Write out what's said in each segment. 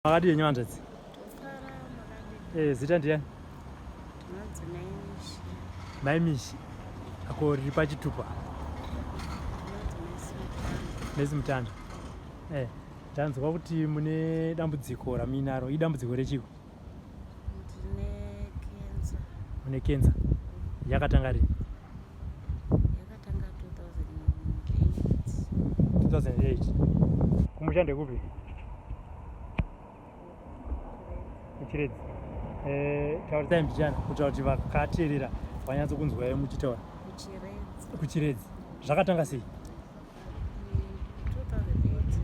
Makadi yenyu handadzi. Zita ndiani? Maimishi. Ako riri pachitupa. Nezi Mutanda. Tanzwa kuti mune dambudziko raminaro. Idambudziko rechiko? Mune kenza. Yakatanga rini? Yakatanga 2008. 2008. Kumushande kupi? Kuchiredzi. Taurisai mbichana kutaura kuti vakateerera vanyatso kunzwai muchitaura. Kuchiredzi. Zvakatanga sei? 2008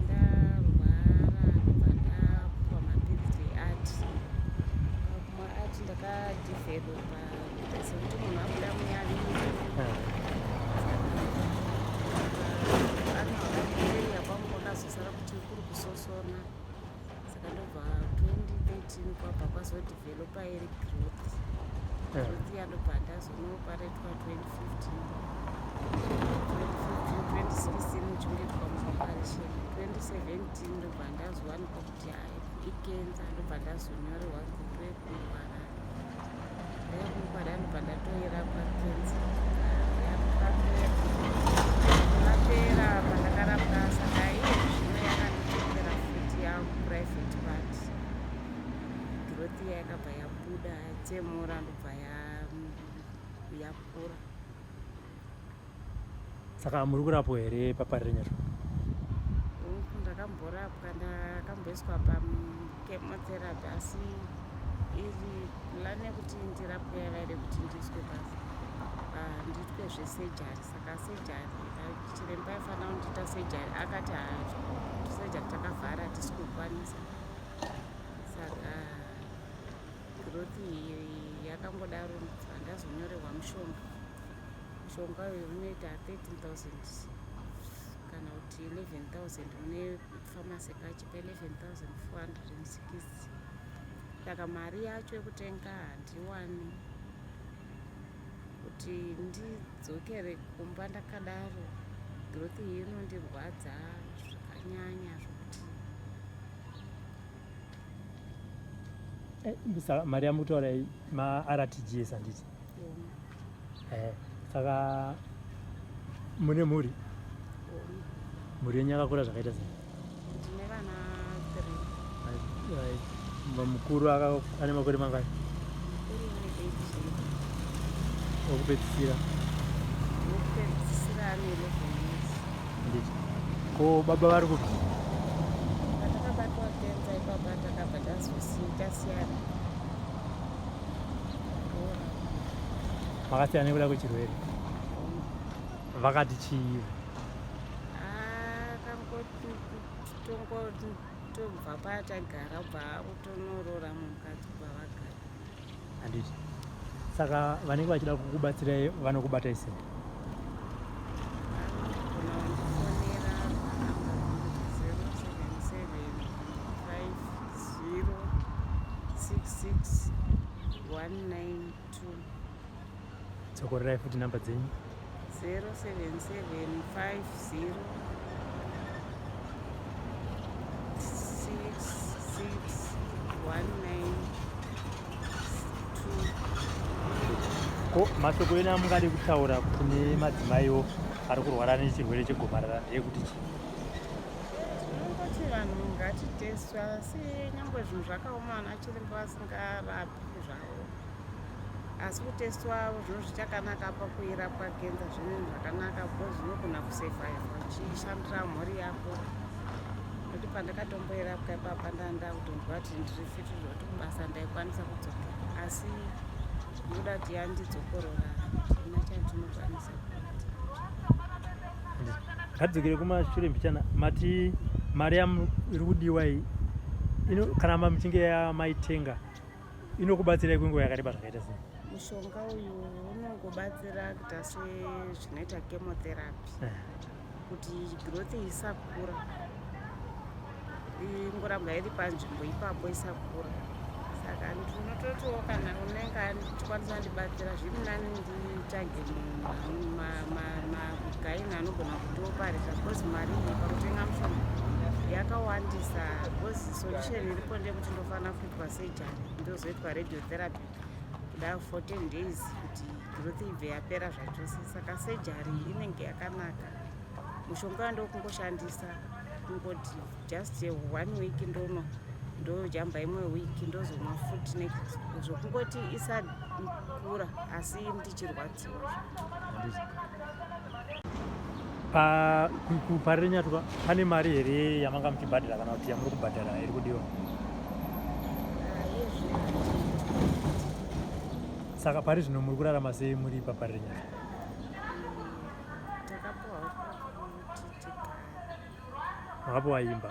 ndarwara ndakapuwa mapiritsi eati. Kumwa ati ndakadevelopa sekuti munhu abuda muyani. Anohakadheria kwangu kwakazosara kuti kuri kusosona. Saka ndobva 2013 kwabva kwazodevelopa iri growth. Growth yandobva ndazonoparetwa 2015. 2016 ndichongetwa muoperation. 2017 ndobva ndazowanikwa kuti hai ikenza, ndobva ndazonyorerwa kurwara. Ndakurwara ndobva ndatoirapwa kenza. Yapera pandakarapwa saka iye zvino yakanditendera futi yaprivate part. Growth yakabva yabuda yatsemura ndobva yakura. Saka muri kurapwa here paparire nyacho? Ndakamborapwa, ndakamboiswa pachemotherapy asi iri plan yekuti ndirapwe yavaide kuti ndiiswe basi ndiitwe zvesejari. Saka sejari chiremba aifanira kundiita sejari akati sejari takavhara hatisi kukwanisa. Saka growth iyi yakangodaro ndazonyorerwa mushonga. Mushonga uyu unoita 13,000 kana kuti 11,000 mune famasi kachipa 11,460. Saka mari yacho yekutenga handiwani kuti ndidzokere kumba ndakadaro. Growth iyi inondirwadza zvakanyanya zvokuti mari yamutaura ma-RTGS handiti? Saka mune mhuri? Mhuri yenyu yakakura zvakaita sei? ndine vana 3. Mukuru ane makore mangani? Mukuru une 8. Wokupedzisira? Wokupedzisira ane 11 years. Handiti. Ko baba vari kupi? Patakabatwa kenza ipapa takabva tasiyana. Makasiyana nekuda kwechirwere? Vakati chii? Tobva patagara ubva utonorora mukati kwavagara. Handiti. Saka vanenge vachida kukubatsirai vanokubatai sei? Vanogona kundifonera 0775066 192. Tsokorerai futi namba dzenyu. 07750 Ko masoko ena mungade kutaura kune madzimaiwo ari kurwara nechirwere chegomarara ndeyekuti chii? Tinongoti vanhu ngatiteswa, asi nyangwe zvinhu zvakaoma vana chiremba vasingarapi zvavo. Asi kuteswa zvinhu zvichakanaka pakuirapwa kenza zvinhu zvakanaka because unogona kusurvive uchishandira mhuri yako. Nokuti pandakatomboirapwa ipapa ndakutonzwa kuti ndiri fiti zvekuti kubasa ndaikwanisa kudzoka. Asi ndoda kuti yandidzokorora tina chatinokwanisa kuita. Ngatidzokere kumashure mbichana. Mati mari iri kudiwa iyi kana muchinge maitenga inokubatsirai kwenguva yakareba zvakaita sei? Mushonga uyu unongobatsira kuita sezvinoita chemotherapy kuti growth isakura, ingoramba iri panzvimbo ipapo isakura. Saka ndinototiwo kana unenge achikwanisa kundibatsira zviri nani nditsvage mugaini anogona kutiopareta because mari iyi pakutenga mushonga yakawandisa because solution iripo ndekuti ndofanira kuitwa surgery ndozoitwa radiotherapy kuda 14 days kuti growth ibve yapera zvachose. Saka surgery inenge yakanaka. Mushonga wandokungoshandisa kungoti just 1 week ndojamba imwe week ndozomwa futi next zvokungoti isadikura asi ndichirwadziwa. Parire nyatwa pane mari here yamanga muchibhadhara kana kuti yamuri kubhadhara iri kudiwa? Saka pari zvino muri kurarama sei muri paparire nyatwa? Takapuwa kuti tigare. Makapuwa imba?